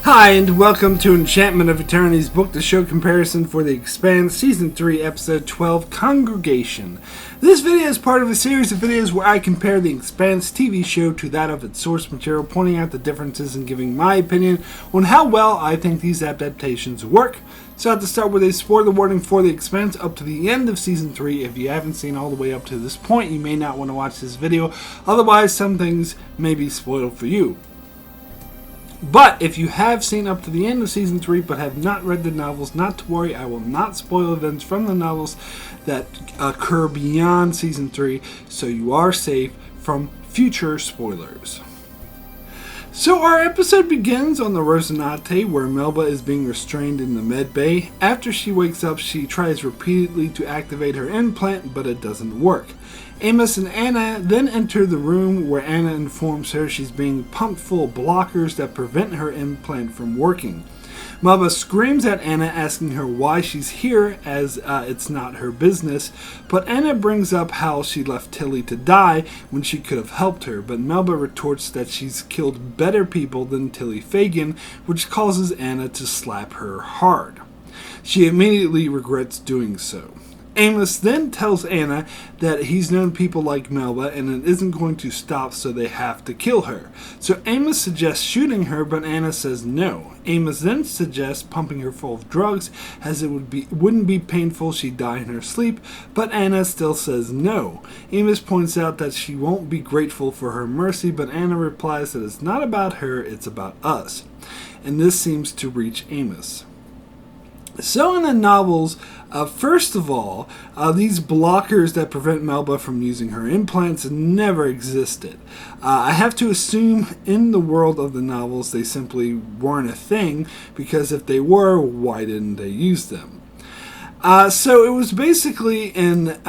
Hi, and welcome to Enchantment of Eternity's book to show comparison for the Expanse Season 3, Episode 12, Congregation. This video is part of a series of videos where I compare the Expanse TV show to that of its source material, pointing out the differences and giving my opinion on how well I think these adaptations work. So I have to start with a spoiler warning for the Expanse up to the end of Season 3. If you haven't seen all the way up to this point, you may not want to watch this video, otherwise some things may be spoiled for you. But if you have seen up to the end of Season 3 but have not read the novels, not to worry, I will not spoil events from the novels that occur beyond Season 3, so you are safe from future spoilers. So our episode begins on the Rosinate, where Melba is being restrained in the med bay. After she wakes up, she tries repeatedly to activate her implant, but it doesn't work. Amos and Anna then enter the room where Anna informs her she's being pumped full of blockers that prevent her implant from working. Melba screams at Anna, asking her why she's here, as it's not her business, but Anna brings up how she left Tilly to die when she could have helped her, but Melba retorts that she's killed better people than Tilly Fagan, which causes Anna to slap her hard. She immediately regrets doing so. Amos then tells Anna that he's known people like Melba and it isn't going to stop, so they have to kill her. So Amos suggests shooting her, but Anna says no. Amos then suggests pumping her full of drugs, as it wouldn't be painful, she'd die in her sleep, but Anna still says no. Amos points out that she won't be grateful for her mercy, but Anna replies that it's not about her, it's about us. And this seems to reach Amos. So in the novels, first of all, these blockers that prevent Melba from using her implants never existed. I have to assume in the world of the novels they simply weren't a thing, because if they were, why didn't they use them? So it was basically an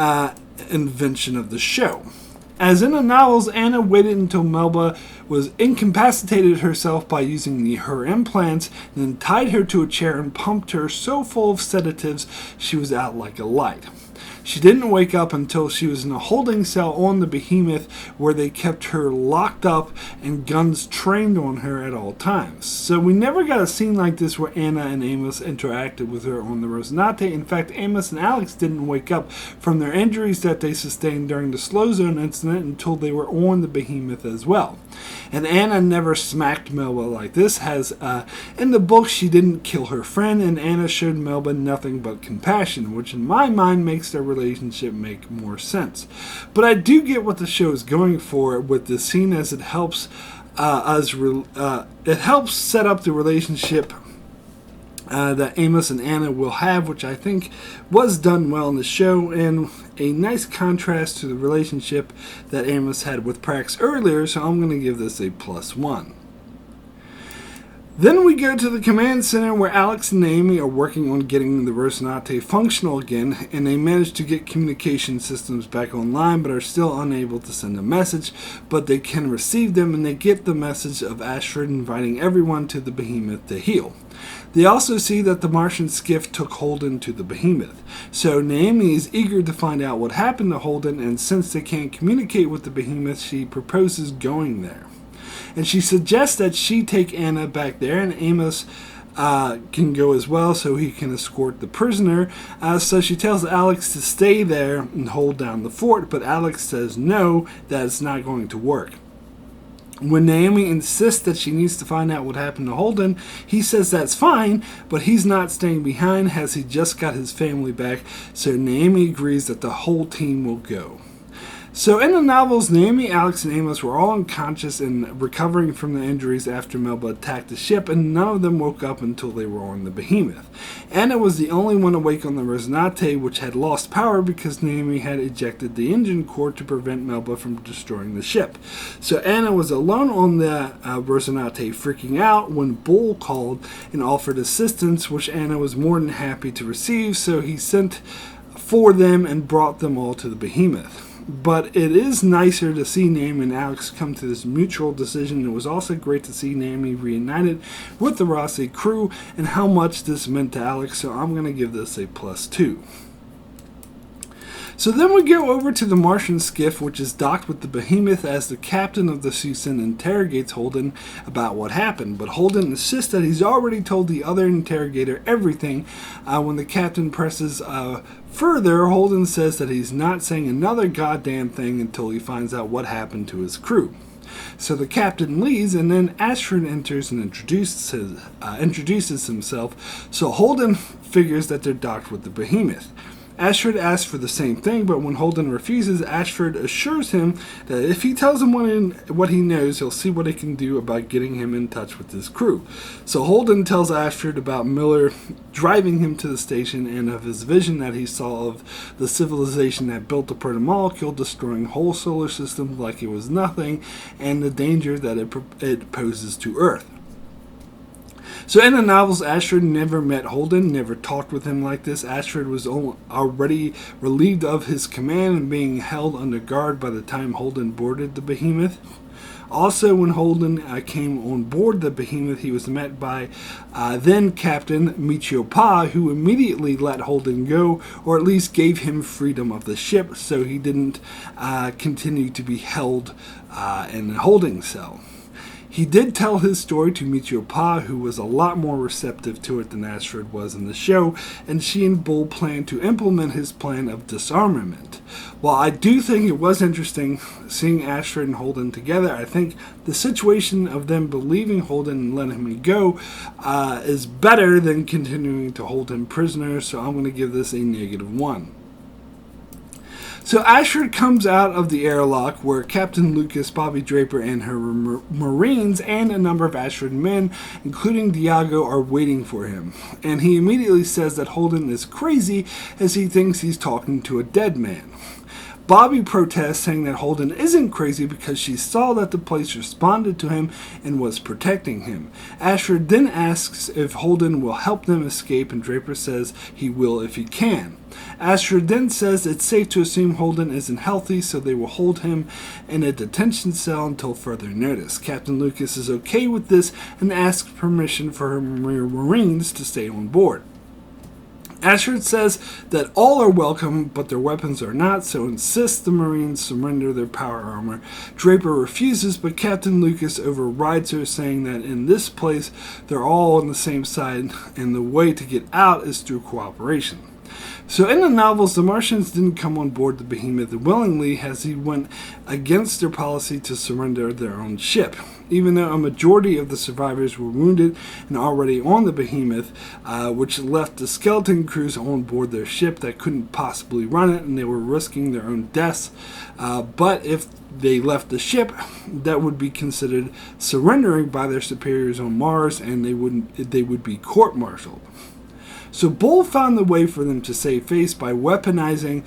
invention of the show. As in the novels, Anna waited until Melba was incapacitated herself by using her implants, and then tied her to a chair and pumped her so full of sedatives she was out like a light. She didn't wake up until she was in a holding cell on the Behemoth, where they kept her locked up and guns trained on her at all times. So we never got a scene like this where Anna and Amos interacted with her on the Rosinate. In fact, Amos and Alex didn't wake up from their injuries that they sustained during the Slow Zone incident until they were on the Behemoth as well. And Anna never smacked Melba like this, as in the book she didn't kill her friend, and Anna showed Melba nothing but compassion, which in my mind makes their relationship make more sense. But I do get what the show is going for with this scene, as it helps it helps set up the relationship that Amos and Anna will have, which I think was done well in the show, and a nice contrast to the relationship that Amos had with Prax earlier, so I'm going to give this a +1. Then we go to the command center, where Alex and Naomi are working on getting the Rosinate functional again, and they manage to get communication systems back online, but are still unable to send a message, but they can receive them, and they get the message of Astrid inviting everyone to the Behemoth to heal. They also see that the Martian skiff took Holden to the Behemoth, so Naomi is eager to find out what happened to Holden, and since they can't communicate with the Behemoth, she proposes going there. And she suggests that she take Anna back there, and Amos can go as well so he can escort the prisoner. So she tells Alex to stay there and hold down the fort, but Alex says no, that it's not going to work. When Naomi insists that she needs to find out what happened to Holden, he says that's fine, but he's not staying behind, as he just got his family back, so Naomi agrees that the whole team will go. So in the novels, Naomi, Alex, and Amos were all unconscious and recovering from the injuries after Melba attacked the ship, and none of them woke up until they were on the Behemoth. Anna was the only one awake on the Rosinate, which had lost power because Naomi had ejected the engine core to prevent Melba from destroying the ship. So Anna was alone on the Rosinate, freaking out when Bull called and offered assistance, which Anna was more than happy to receive, so he sent for them and brought them all to the Behemoth. But it is nicer to see Naomi and Alex come to this mutual decision. It was also great to see Naomi reunited with the Rossi crew and how much this meant to Alex, so I'm going to give this a +2. So then we go over to the Martian skiff, which is docked with the Behemoth, as the captain of the Susan interrogates Holden about what happened. But Holden insists that he's already told the other interrogator everything. When the captain presses further, Holden says that he's not saying another goddamn thing until he finds out what happened to his crew. So the captain leaves, and then Ashford enters and introduces himself. So Holden figures that they're docked with the Behemoth. Ashford asks for the same thing, but when Holden refuses, Ashford assures him that if he tells him what he knows, he'll see what he can do about getting him in touch with his crew. So Holden tells Ashford about Miller driving him to the station and of his vision that he saw of the civilization that built the protomolecule, destroying whole solar systems like it was nothing, and the danger that it poses to Earth. So in the novels, Ashford never met Holden, never talked with him like this. Ashford was already relieved of his command and being held under guard by the time Holden boarded the Behemoth. Also, when Holden came on board the Behemoth, he was met by then Captain Michio Pa, who immediately let Holden go, or at least gave him freedom of the ship, so he didn't continue to be held in a holding cell. He did tell his story to Michio Pa, who was a lot more receptive to it than Ashford was in the show, and she and Bull planned to implement his plan of disarmament. While I do think it was interesting seeing Ashford and Holden together, I think the situation of them believing Holden and letting him go is better than continuing to hold him prisoner, so I'm going to give this a -1. So Ashford comes out of the airlock where Captain Lucas, Bobby Draper, and her Marines and a number of Ashford men, including Diago, are waiting for him. And he immediately says that Holden is crazy as he thinks he's talking to a dead man. Bobby protests, saying that Holden isn't crazy because she saw that the place responded to him and was protecting him. Ashford then asks if Holden will help them escape, and Draper says he will if he can. Ashford then says it's safe to assume Holden isn't healthy, so they will hold him in a detention cell until further notice. Captain Lucas is okay with this and asks permission for her Marines to stay on board. Ashford says that all are welcome, but their weapons are not, so insists the Marines surrender their power armor. Draper refuses, but Captain Lucas overrides her, saying that in this place they're all on the same side, and the way to get out is through cooperation. So in the novels, the Martians didn't come on board the Behemoth willingly, as he went against their policy to surrender their own ship. Even though a majority of the survivors were wounded and already on the Behemoth, which left the skeleton crews on board their ship that couldn't possibly run it, and they were risking their own deaths. But if they left the ship, that would be considered surrendering by their superiors on Mars, and they would be court-martialed. So Bull found the way for them to save face by weaponizing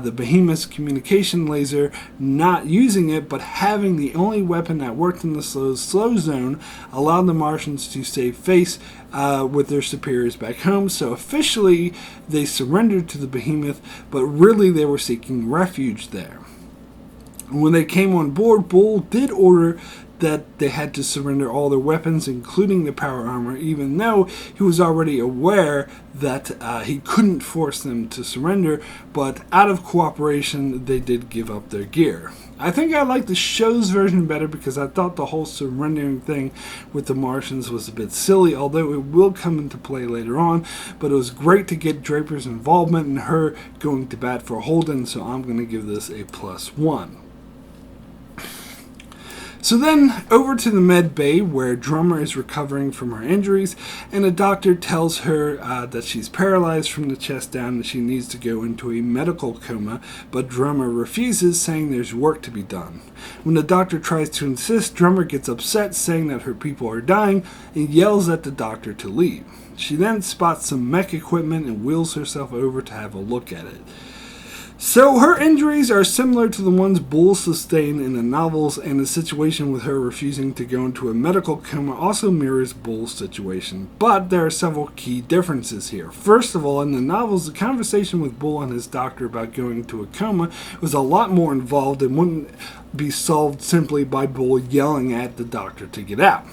the Behemoth's communication laser, not using it, but having the only weapon that worked in the slow zone allowed the Martians to save face with their superiors back home. So officially they surrendered to the Behemoth, but really they were seeking refuge there. When they came on board, Bull did order that they had to surrender all their weapons, including the power armor, even though he was already aware that he couldn't force them to surrender, but out of cooperation, they did give up their gear. I think I like the show's version better because I thought the whole surrendering thing with the Martians was a bit silly, although it will come into play later on, but it was great to get Draper's involvement and her going to bat for Holden, so I'm going to give this a +1. So then, over to the med bay, where Drummer is recovering from her injuries, and a doctor tells her that she's paralyzed from the chest down and she needs to go into a medical coma, but Drummer refuses, saying there's work to be done. When the doctor tries to insist, Drummer gets upset, saying that her people are dying, and yells at the doctor to leave. She then spots some mech equipment and wheels herself over to have a look at it. So her injuries are similar to the ones Bull sustained in the novels, and the situation with her refusing to go into a medical coma also mirrors Bull's situation. But there are several key differences here. First of all, in the novels, the conversation with Bull and his doctor about going into a coma was a lot more involved and wouldn't be solved simply by Bull yelling at the doctor to get out.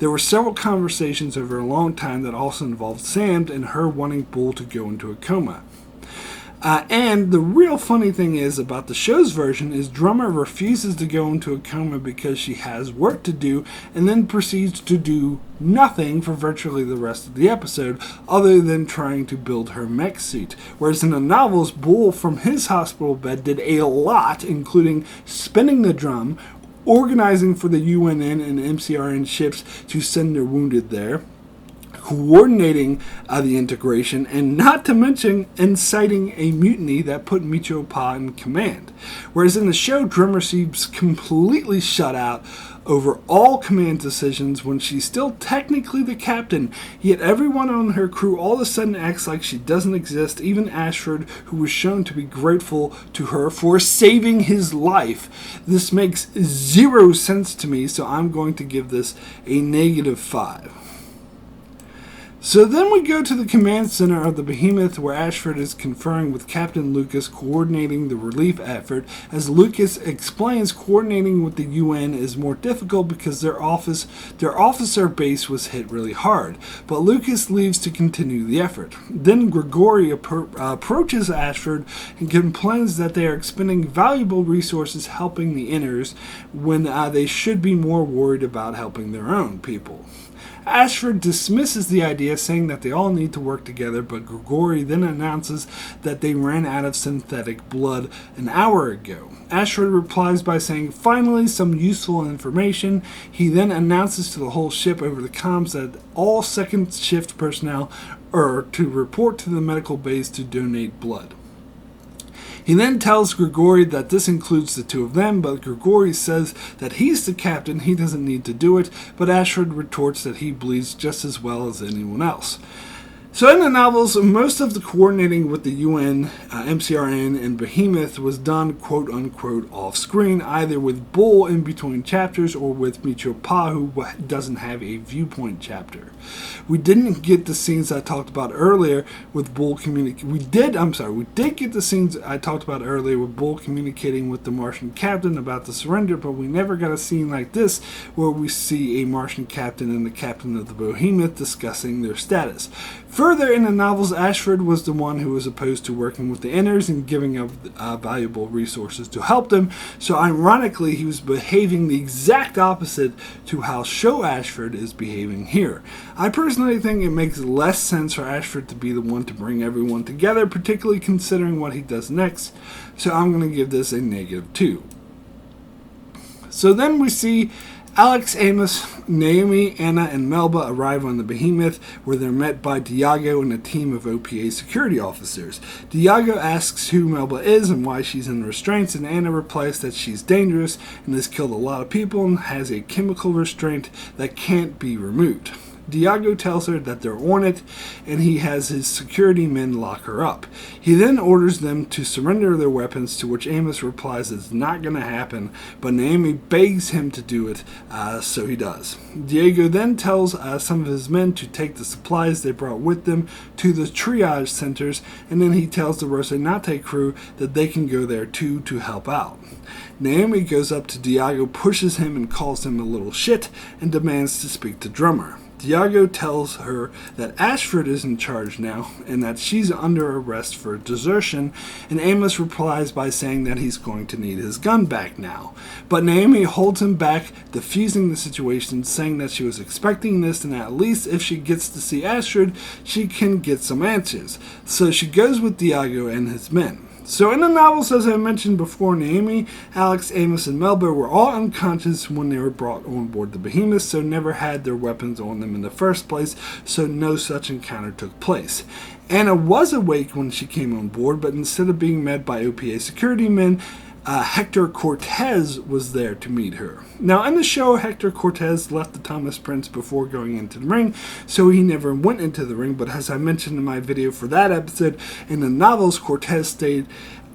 There were several conversations over a long time that also involved Sam and her wanting Bull to go into a coma. And the real funny thing is about the show's version is Drummer refuses to go into a coma because she has work to do and then proceeds to do nothing for virtually the rest of the episode other than trying to build her mech suit. Whereas in the novels, Bull from his hospital bed did a lot, including spinning the drum, organizing for the UNN and MCRN ships to send their wounded there, coordinating the integration, and not to mention inciting a mutiny that put Micho Pa in command. Whereas in the show, Drummer seems completely shut out over all command decisions when she's still technically the captain, yet everyone on her crew all of a sudden acts like she doesn't exist, even Ashford, who was shown to be grateful to her for saving his life. This makes zero sense to me, so I'm going to give this a -5. So then we go to the command center of the Behemoth, where Ashford is conferring with Captain Lucas, coordinating the relief effort. As Lucas explains, coordinating with the UN is more difficult because their officer base was hit really hard. But Lucas leaves to continue the effort. Then Grigori approaches Ashford and complains that they are expending valuable resources helping the inners when they should be more worried about helping their own people. Ashford dismisses the idea, saying that they all need to work together, but Grigori then announces that they ran out of synthetic blood an hour ago. Ashford replies by saying, "Finally, some useful information." He then announces to the whole ship over the comms that all second shift personnel are to report to the medical base to donate blood. He then tells Grigori that this includes the two of them, but Grigori says that he's the captain, he doesn't need to do it, but Ashford retorts that he bleeds just as well as anyone else. So in the novels, most of the coordinating with the UN, MCRN, and Behemoth was done quote-unquote off-screen, either with Bull in between chapters or with Micho Pa, who doesn't have a viewpoint chapter. We didn't get the scenes I talked about earlier with Bull we did get the scenes I talked about earlier with Bull communicating with the Martian captain about the surrender, but we never got a scene like this where we see a Martian captain and the captain of the Behemoth discussing their status. Further, in the novels, Ashford was the one who was opposed to working with the inners and giving up valuable resources to help them, so ironically he was behaving the exact opposite to how show Ashford is behaving here. I personally think it makes less sense for Ashford to be the one to bring everyone together, particularly considering what he does next, so I'm going to give this a -2. So then we see Alex, Amos, Naomi, Anna, and Melba arrive on the Behemoth, where they're met by Diago and a team of OPA security officers. Diago asks who Melba is and why she's in restraints, and Anna replies that she's dangerous and has killed a lot of people and has a chemical restraint that can't be removed. Diago tells her that they're on it, and he has his security men lock her up. He then orders them to surrender their weapons, to which Amos replies it's not going to happen, but Naomi begs him to do it, so he does. Diego then tells some of his men to take the supplies they brought with them to the triage centers, and then he tells the Rosinate crew that they can go there too to help out. Naomi goes up to Diago, pushes him, and calls him a little shit, and demands to speak to Drummer. Diago tells her that Ashford is in charge now and that she's under arrest for desertion, and Amos replies by saying that he's going to need his gun back now. But Naomi holds him back, diffusing the situation, saying that she was expecting this and at least if she gets to see Ashford, she can get some answers. So she goes with Diago and his men. So in the novels, as I mentioned before, Naomi, Alex, Amos, and Melba were all unconscious when they were brought on board the Behemoth, so never had their weapons on them in the first place, so no such encounter took place. Anna was awake when she came on board, but instead of being met by OPA security men, Hector Cortez was there to meet her. Now, in the show, Hector Cortez left the Thomas Prince before going into the ring, so he never went into the ring, but as I mentioned in my video for that episode, in the novels, Cortez stayed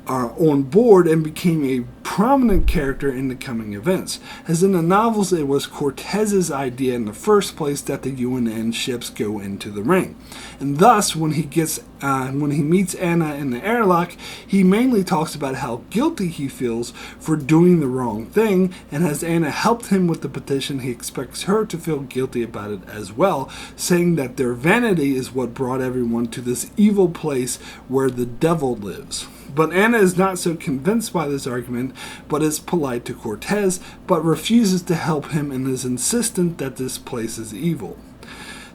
on board and became a prominent character in the coming events, as in the novels it was Cortez's idea in the first place that the UNN ships go into the ring. And thus, when he meets Anna in the airlock, he mainly talks about how guilty he feels for doing the wrong thing, and as Anna helped him with the petition, he expects her to feel guilty about it as well, saying that their vanity is what brought everyone to this evil place where the devil lives. But Anna is not so convinced by this argument, but is polite to Cortez, but refuses to help him and is insistent that this place is evil.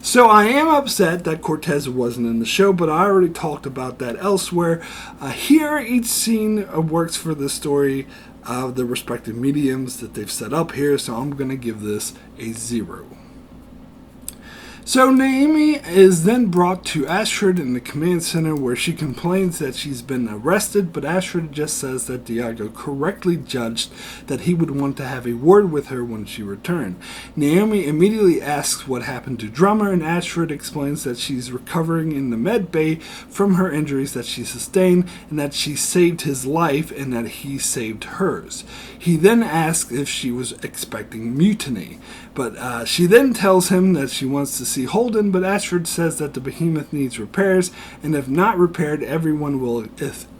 So I am upset that Cortez wasn't in the show, but I already talked about that elsewhere. Here, each scene works for the story of the respective mediums that they've set up here, so I'm going to give this a 0. So Naomi is then brought to Astrid in the command center, where she complains that she's been arrested, but Astrid just says that Diego correctly judged that he would want to have a word with her when she returned. Naomi immediately asks what happened to Drummer, and Astrid explains that she's recovering in the med bay from her injuries that she sustained, and that she saved his life and that he saved hers. He then asks if she was expecting mutiny, but she then tells him that she wants to see Holden, but Astrid says that the behemoth needs repairs, and if not repaired, everyone will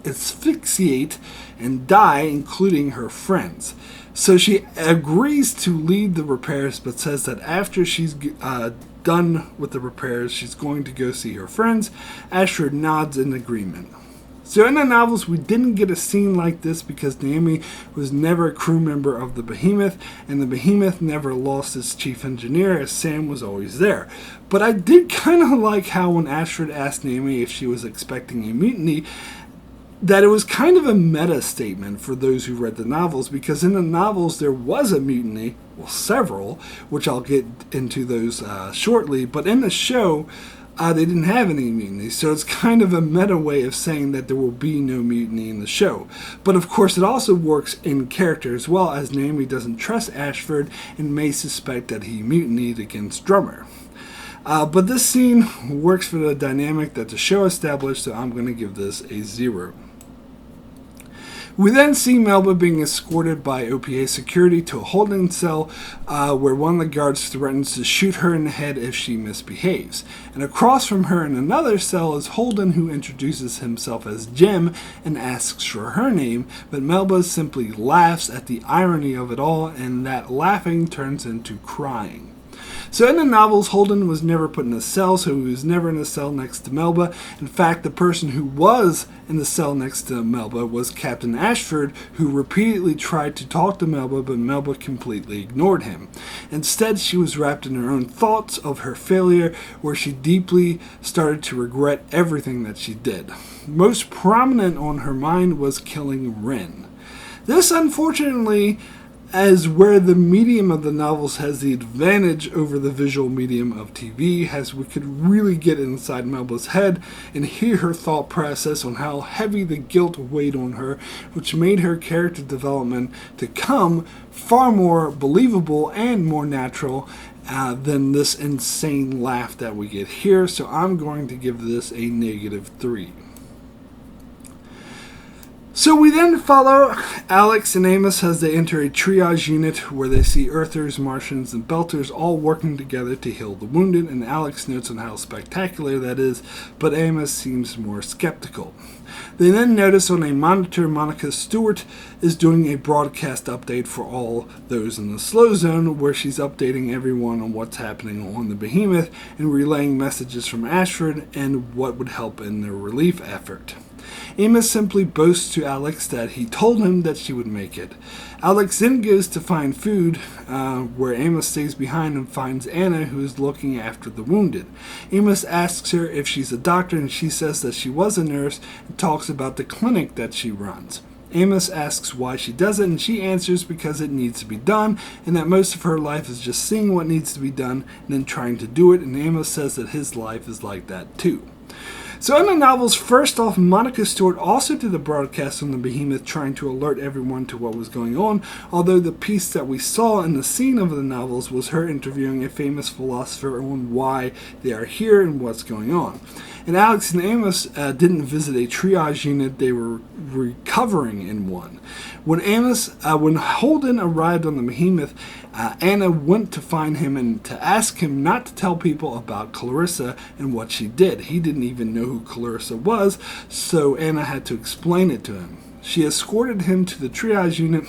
asphyxiate and die, including her friends. So she agrees to lead the repairs, but says that after she's done with the repairs, she's going to go see her friends. Astrid nods in agreement. So in the novels, we didn't get a scene like this because Naomi was never a crew member of the Behemoth, and the Behemoth never lost its chief engineer, as Sam was always there. But I did kind of like how when Astrid asked Naomi if she was expecting a mutiny, that it was kind of a meta statement for those who read the novels, because in the novels there was a mutiny, well, several, which I'll get into those shortly, but in the show, they didn't have any mutiny, so it's kind of a meta way of saying that there will be no mutiny in the show. But of course it also works in character as well, as Naomi doesn't trust Ashford and may suspect that he mutinied against Drummer. But this scene works for the dynamic that the show established, so I'm going to give this a 0. We then see Melba being escorted by OPA security to a holding cell where one of the guards threatens to shoot her in the head if she misbehaves. And across from her in another cell is Holden, who introduces himself as Jim and asks for her name, but Melba simply laughs at the irony of it all, and that laughing turns into crying. So in the novels, Holden was never put in a cell, so he was never in a cell next to Melba. In fact, the person who was in the cell next to Melba was Captain Ashford, who repeatedly tried to talk to Melba, but Melba completely ignored him. Instead, she was wrapped in her own thoughts of her failure, where she deeply started to regret everything that she did. Most prominent on her mind was killing Ren. This, unfortunately, as where the medium of the novels has the advantage over the visual medium of TV, as we could really get inside Melba's head and hear her thought process on how heavy the guilt weighed on her, which made her character development to come far more believable and more natural than this insane laugh that we get here. So I'm going to give this a -3. So we then follow Alex and Amos as they enter a triage unit where they see Earthers, Martians, and Belters all working together to heal the wounded, and Alex notes on how spectacular that is, but Amos seems more skeptical. They then notice on a monitor Monica Stewart is doing a broadcast update for all those in the slow zone, where she's updating everyone on what's happening on the Behemoth and relaying messages from Ashford and what would help in their relief effort. Amos simply boasts to Alex that he told him that she would make it. Alex then goes to find food, where Amos stays behind and finds Anna, who is looking after the wounded. Amos asks her if she's a doctor, and she says that she was a nurse and talks about the clinic that she runs. Amos asks why she does it, and she answers because it needs to be done, and that most of her life is just seeing what needs to be done and then trying to do it, and Amos says that his life is like that too. So in the novels, first off, Monica Stewart also did a broadcast on the Behemoth trying to alert everyone to what was going on, although the piece that we saw in the scene of the novels was her interviewing a famous philosopher on why they are here and what's going on. And Alex and Amos didn't visit a triage unit, they were recovering in one. When Holden arrived on the Behemoth, Anna went to find him and to ask him not to tell people about Clarissa and what she did. He didn't even know who Clarissa was, so Anna had to explain it to him. She escorted him to the triage unit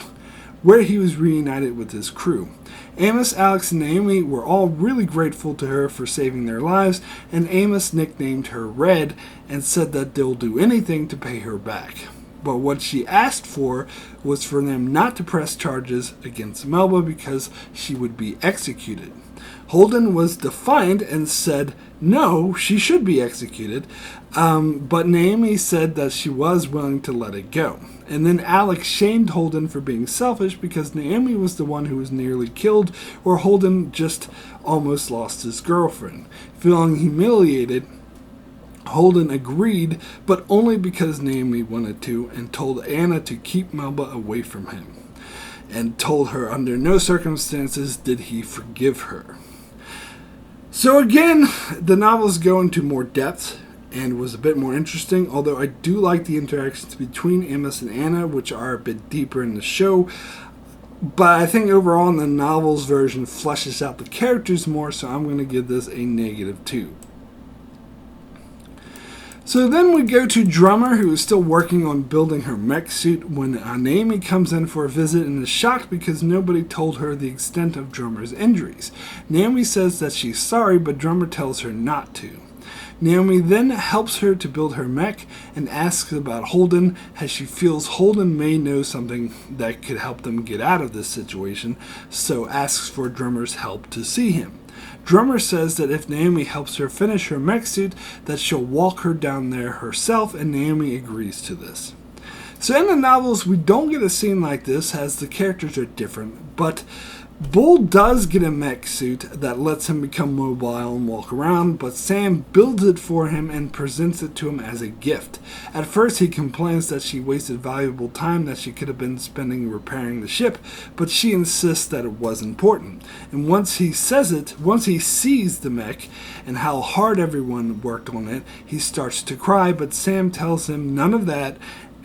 where he was reunited with his crew. Amos, Alex, and Naomi were all really grateful to her for saving their lives, and Amos nicknamed her Red and said that they'll do anything to pay her back. But what she asked for was for them not to press charges against Melba because she would be executed. Holden was defiant and said no, she should be executed, but Naomi said that she was willing to let it go. And then Alex shamed Holden for being selfish because Naomi was the one who was nearly killed, or Holden just almost lost his girlfriend. Feeling humiliated, Holden agreed, but only because Naomi wanted to, and told Anna to keep Melba away from him, and told her under no circumstances did he forgive her. So again, the novels go into more depth and was a bit more interesting, although I do like the interactions between Amos and Anna, which are a bit deeper in the show. But I think overall in the novels version fleshes out the characters more, so I'm going to give this a -2. So then we go to Drummer, who is still working on building her mech suit when Naomi comes in for a visit and is shocked because nobody told her the extent of Drummer's injuries. Naomi says that she's sorry, but Drummer tells her not to. Naomi then helps her to build her mech and asks about Holden, as she feels Holden may know something that could help them get out of this situation, so asks for Drummer's help to see him. Drummer says that if Naomi helps her finish her mech suit, that she'll walk her down there herself, and Naomi agrees to this. So in the novels, we don't get a scene like this, as the characters are different, but Bull does get a mech suit that lets him become mobile and walk around, but Sam builds it for him and presents it to him as a gift. At first he complains that she wasted valuable time that she could have been spending repairing the ship, but she insists that it was important. And once he sees the mech and how hard everyone worked on it, he starts to cry, but Sam tells him none of that,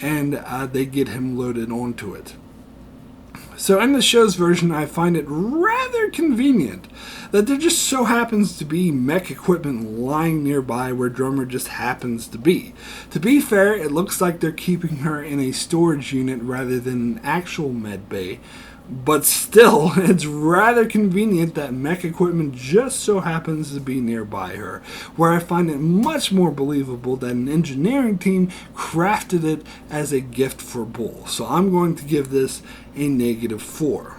and they get him loaded onto it. So in the show's version, I find it rather convenient that there just so happens to be mech equipment lying nearby where Drummer just happens to be. To be fair, it looks like they're keeping her in a storage unit rather than an actual med bay, but still, it's rather convenient that mech equipment just so happens to be nearby her, where I find it much more believable that an engineering team crafted it as a gift for Bull. So I'm going to give this a -4.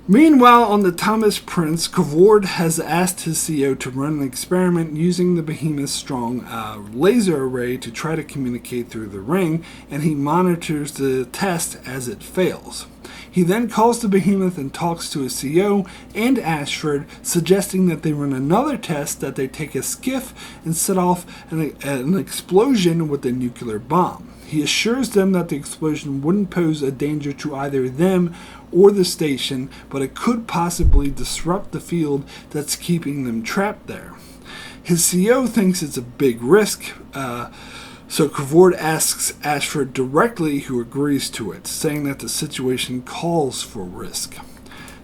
Meanwhile, on the Thomas Prince, Cavord has asked his CO to run an experiment using the Behemoth's strong laser array to try to communicate through the ring, and he monitors the test as it fails. He then calls the Behemoth and talks to his CO and Ashford, suggesting that they run another test, that they take a skiff and set off an explosion with a nuclear bomb. He assures them that the explosion wouldn't pose a danger to either them or the station, but it could possibly disrupt the field that's keeping them trapped there. His CO thinks it's a big risk, so Cavord asks Ashford directly, who agrees to it, saying that the situation calls for risk.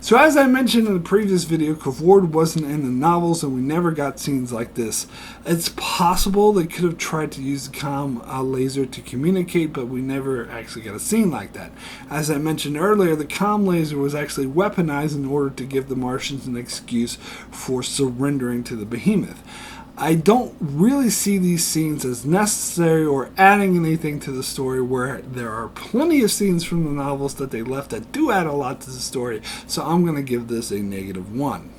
So as I mentioned in the previous video, Cavord wasn't in the novels and we never got scenes like this. It's possible they could have tried to use the comm laser to communicate, but we never actually got a scene like that. As I mentioned earlier, the comm laser was actually weaponized in order to give the Martians an excuse for surrendering to the Behemoth. I don't really see these scenes as necessary or adding anything to the story, where there are plenty of scenes from the novels that they left that do add a lot to the story, so I'm going to give this a -1.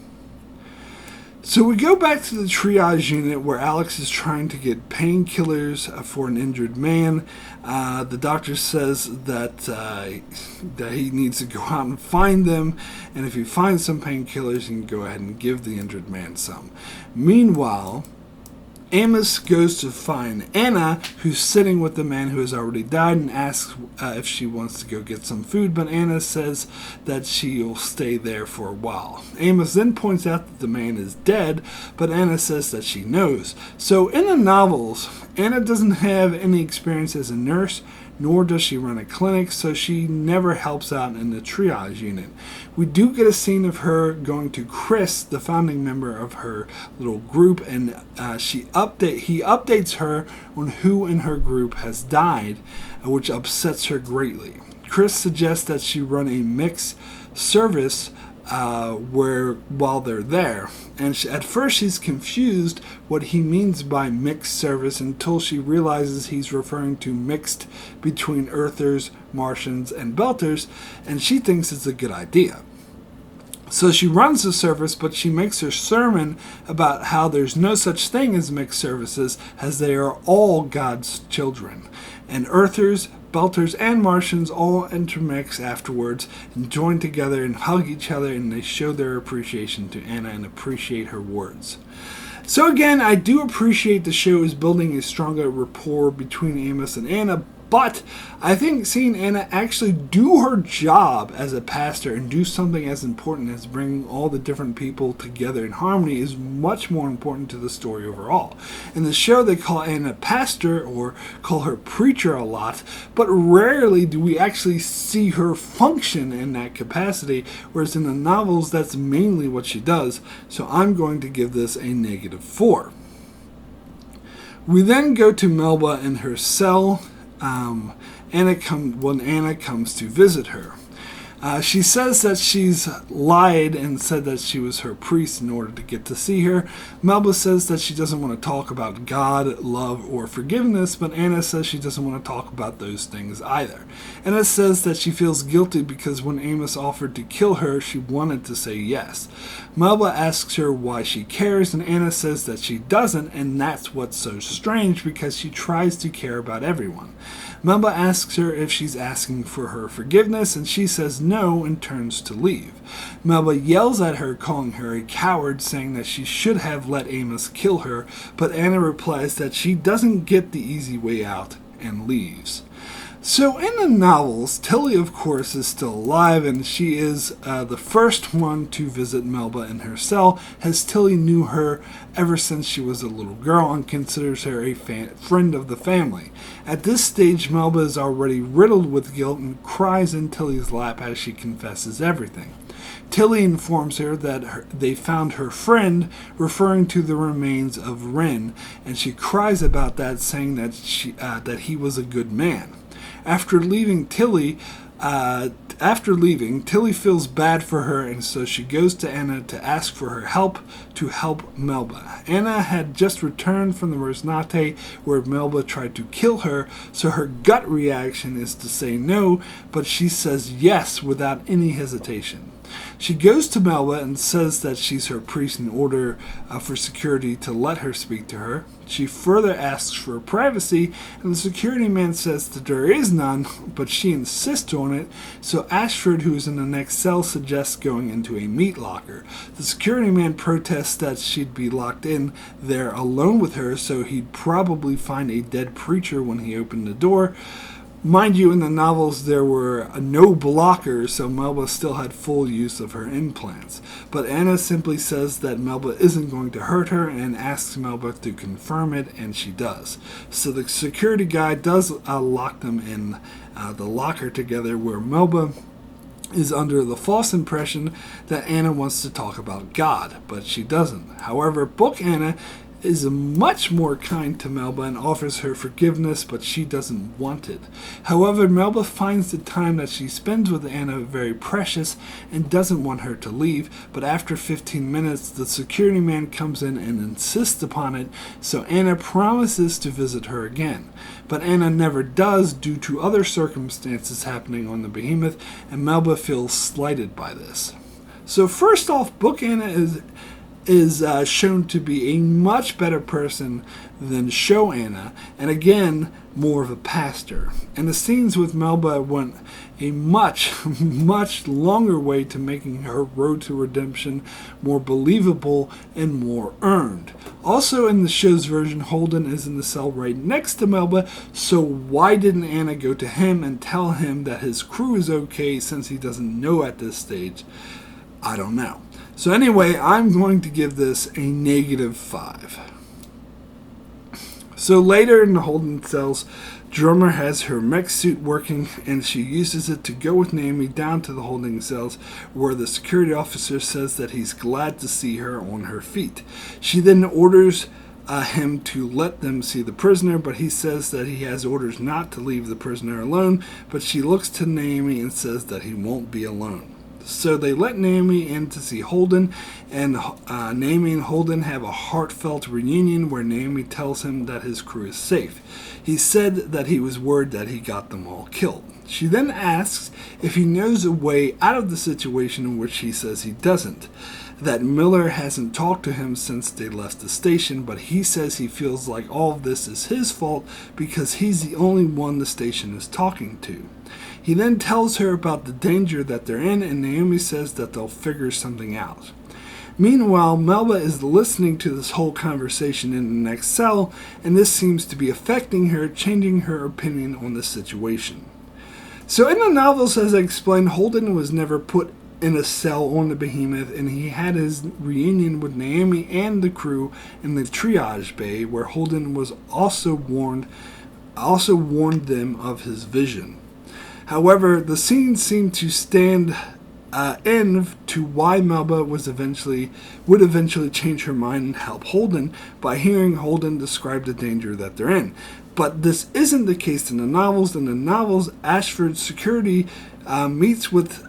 So we go back to the triage unit where Alex is trying to get painkillers for an injured man. The doctor says that he needs to go out and find them, and if he finds some painkillers, he can go ahead and give the injured man some. Meanwhile, Amos goes to find Anna, who's sitting with the man who has already died, and asks if she wants to go get some food, but Anna says that she'll stay there for a while. Amos then points out that the man is dead, but Anna says that she knows. So in the novels, Anna doesn't have any experience as a nurse, nor does she run a clinic, so she never helps out in the triage unit. We do get a scene of her going to Chris, the founding member of her little group, and he updates her on who in her group has died, which upsets her greatly. Chris suggests that she run a mixed service while they're there, and at first she's confused what he means by mixed service until she realizes he's referring to mixed between Earthers, Martians, and Belters, and she thinks it's a good idea. So she runs the service, but she makes her sermon about how there's no such thing as mixed services, as they are all God's children, and Earthers, Belters, and Martians all intermix afterwards and join together and hug each other, and they show their appreciation to Anna and appreciate her words. So again, I do appreciate the show is building a stronger rapport between Amos and Anna, but I think seeing Anna actually do her job as a pastor and do something as important as bringing all the different people together in harmony is much more important to the story overall. In the show, they call Anna pastor or call her preacher a lot, but rarely do we actually see her function in that capacity, whereas in the novels, that's mainly what she does. So I'm going to give this a -4. We then go to Melba in her cell. When Anna comes to visit her. She says that she's lied and said that she was her priest in order to get to see her. Melba says that she doesn't want to talk about God, love, or forgiveness, but Anna says she doesn't want to talk about those things either. Anna says that she feels guilty because when Amos offered to kill her, she wanted to say yes. Melba asks her why she cares, and Anna says that she doesn't, and that's what's so strange because she tries to care about everyone. Melba asks her if she's asking for her forgiveness, and she says no and turns to leave. Melba yells at her, calling her a coward, saying that she should have let Amos kill her, but Anna replies that she doesn't get the easy way out and leaves. So in the novels, Tilly, of course, is still alive, and she is the first one to visit Melba in her cell, as Tilly knew her ever since she was a little girl and considers her a friend of the family. At this stage, Melba is already riddled with guilt and cries in Tilly's lap as she confesses everything. Tilly informs her that they found her friend, referring to the remains of Ren, and she cries about that, saying that he was a good man. After leaving, Tilly feels bad for her, and so she goes to Anna to ask for her help to help Melba. Anna had just returned from the Rosinate, where Melba tried to kill her, so her gut reaction is to say no, but she says yes without any hesitation. She goes to Melba and says that she's her priest in order for security to let her speak to her. She further asks for privacy, and the security man says that there is none, but she insists on it, so Ashford, who is in the next cell, suggests going into a meat locker. The security man protests that she'd be locked in there alone with her, so he'd probably find a dead preacher when he opened the door. Mind you, in the novels there were no blockers, so Melba still had full use of her implants. But Anna simply says that Melba isn't going to hurt her and asks Melba to confirm it, and she does. So the security guy does lock them in the locker together, where Melba is under the false impression that Anna wants to talk about God, but she doesn't. However, Book Anna is much more kind to Melba and offers her forgiveness, but she doesn't want it. However, Melba finds the time that she spends with Anna very precious and doesn't want her to leave, but after 15 minutes, the security man comes in and insists upon it, so Anna promises to visit her again. But Anna never does due to other circumstances happening on the Behemoth, and Melba feels slighted by this. So first off, Book Anna is is shown to be a much better person than Show Anna, and again, more of a pastor. And the scenes with Melba went a much, much longer way to making her road to redemption more believable and more earned. Also in the show's version, Holden is in the cell right next to Melba, so why didn't Anna go to him and tell him that his crew is okay since he doesn't know at this stage? I don't know. So anyway, I'm going to give this a -5. So later in the Holden cells, Drummer has her mech suit working, and she uses it to go with Naomi down to the holding cells, where the security officer says that he's glad to see her on her feet. She then orders him to let them see the prisoner, but he says that he has orders not to leave the prisoner alone, but she looks to Naomi and says that he won't be alone. So they let Naomi in to see Holden, and Naomi and Holden have a heartfelt reunion where Naomi tells him that his crew is safe. He said that he was worried that he got them all killed. She then asks if he knows a way out of the situation, in which he says he doesn't. That Miller hasn't talked to him since they left the station, but he says he feels like all of this is his fault because he's the only one the station is talking to. He then tells her about the danger that they're in, and Naomi says that they'll figure something out. Meanwhile, Melba is listening to this whole conversation in the next cell, and this seems to be affecting her, changing her opinion on the situation. So in the novels, as I explained, Holden was never put in a cell on the Behemoth, and he had his reunion with Naomi and the crew in the triage bay, where Holden was also warned them of his vision. However, the scenes seem to stand in to why Melba would eventually change her mind and help Holden by hearing Holden describe the danger that they're in. But this isn't the case in the novels. In the novels, Ashford secretly meets with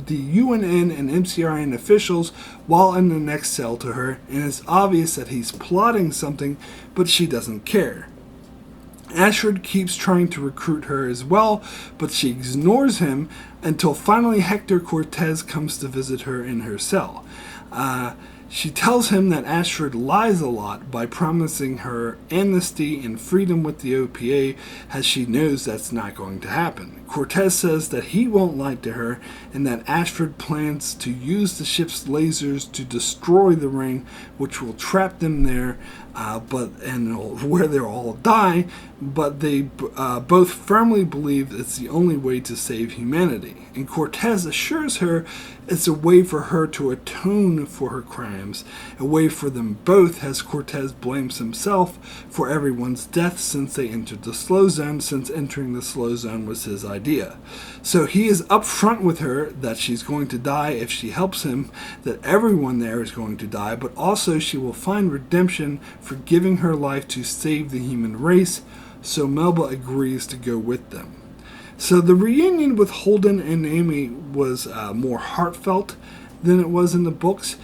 the UNN and MCRN officials while in the next cell to her, and it's obvious that he's plotting something, but she doesn't care. Ashford keeps trying to recruit her as well, but she ignores him until finally Hector Cortez comes to visit her in her cell. She tells him that Ashford lies a lot by promising her amnesty and freedom with the OPA, as she knows that's not going to happen. Cortez says that he won't lie to her, and that Ashford plans to use the ship's lasers to destroy the ring, which will trap them there, where they'll all die, but they both firmly believe it's the only way to save humanity. And Cortez assures her it's a way for her to atone for her crimes, a way for them both, as Cortez blames himself for everyone's death since they entered the slow zone, since entering the slow zone was his idea. So he is upfront with her that she's going to die if she helps him, that everyone there is going to die, but also she will find redemption for giving her life to save the human race, so Melba agrees to go with them. So the reunion with Holden and Amy was more heartfelt than it was in the books,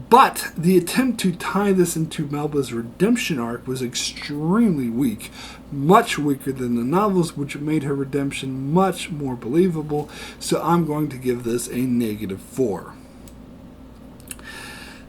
but the attempt to tie this into Melba's redemption arc was extremely weak, much weaker than the novels, which made her redemption much more believable, so I'm going to give this a -4.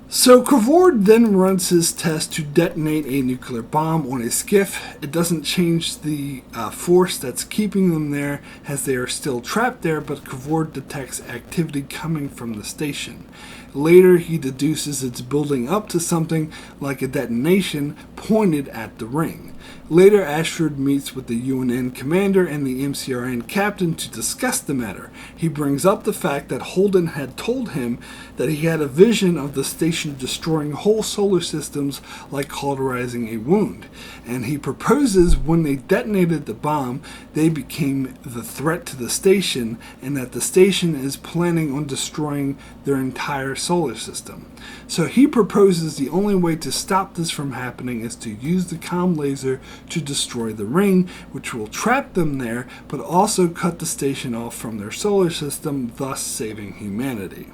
So Cavord then runs his test to detonate a nuclear bomb on a skiff. It doesn't change the force that's keeping them there, as they are still trapped there, but Cavord detects activity coming from the station. Later, he deduces it's building up to something like a detonation pointed at the ring. Later, Ashford meets with the UNN commander and the MCRN captain to discuss the matter. He brings up the fact that Holden had told him that he had a vision of the station destroying whole solar systems like cauterizing a wound, and he proposes when they detonated the bomb, they became the threat to the station, and that the station is planning on destroying their entire solar system. So he proposes the only way to stop this from happening is to use the comm laser to destroy the ring, which will trap them there, but also cut the station off from their solar system, thus saving humanity.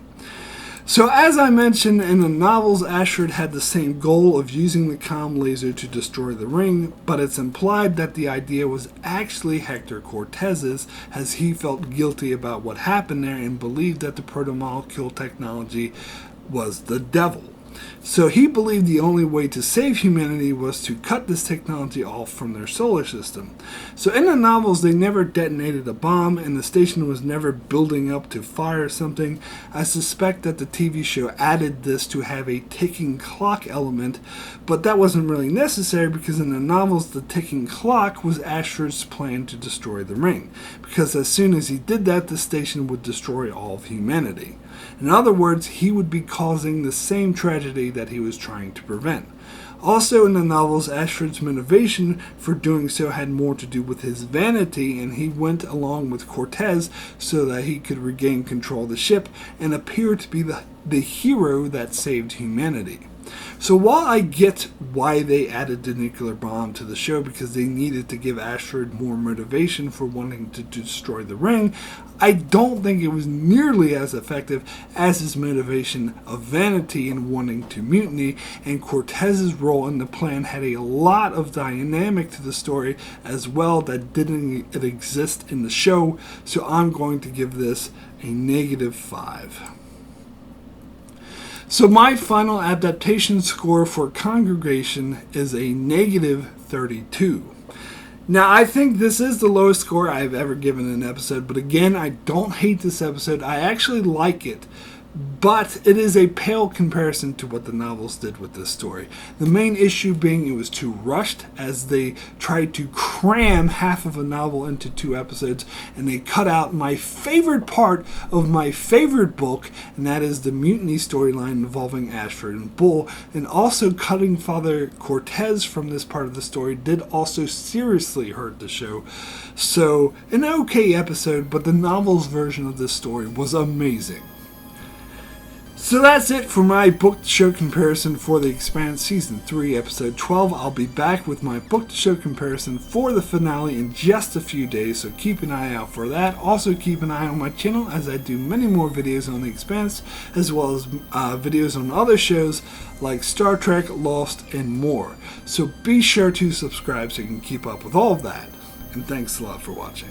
So as I mentioned, in the novels, Ashford had the same goal of using the comm laser to destroy the ring, but it's implied that the idea was actually Hector Cortez's, as he felt guilty about what happened there and believed that the protomolecule technology was the devil. So he believed the only way to save humanity was to cut this technology off from their solar system. So in the novels, they never detonated a bomb, and the station was never building up to fire something. I suspect that the TV show added this to have a ticking clock element, but that wasn't really necessary because in the novels, the ticking clock was Ashford's plan to destroy the ring, because as soon as he did that, the station would destroy all of humanity. In other words, he would be causing the same tragedy that he was trying to prevent. Also in the novels, Ashford's motivation for doing so had more to do with his vanity, and he went along with Cortez so that he could regain control of the ship and appear to be the hero that saved humanity. So while I get why they added the nuclear bomb to the show because they needed to give Ashford more motivation for wanting to destroy the ring, I don't think it was nearly as effective as his motivation of vanity and wanting to mutiny, and Cortez's role in the plan had a lot of dynamic to the story as well that didn't exist in the show, so I'm going to give this a -5. So my final adaptation score for Congregation is a -32. Now, I think this is the lowest score I've ever given an episode, but again, I don't hate this episode. I actually like it, but it is a pale comparison to what the novels did with this story. The main issue being it was too rushed, as they tried to cram half of a novel into 2 episodes, and they cut out my favorite part of my favorite book, and that is the mutiny storyline involving Ashford and Bull. And also cutting Father Cortez from this part of the story did also seriously hurt the show. So, an okay episode, but the novel's version of this story was amazing. So that's it for my book-to-show comparison for The Expanse Season 3, Episode 12. I'll be back with my book-to-show comparison for the finale in just a few days, so keep an eye out for that. Also keep an eye on my channel as I do many more videos on The Expanse, as well as videos on other shows like Star Trek, Lost, and more. So be sure to subscribe so you can keep up with all of that. And thanks a lot for watching.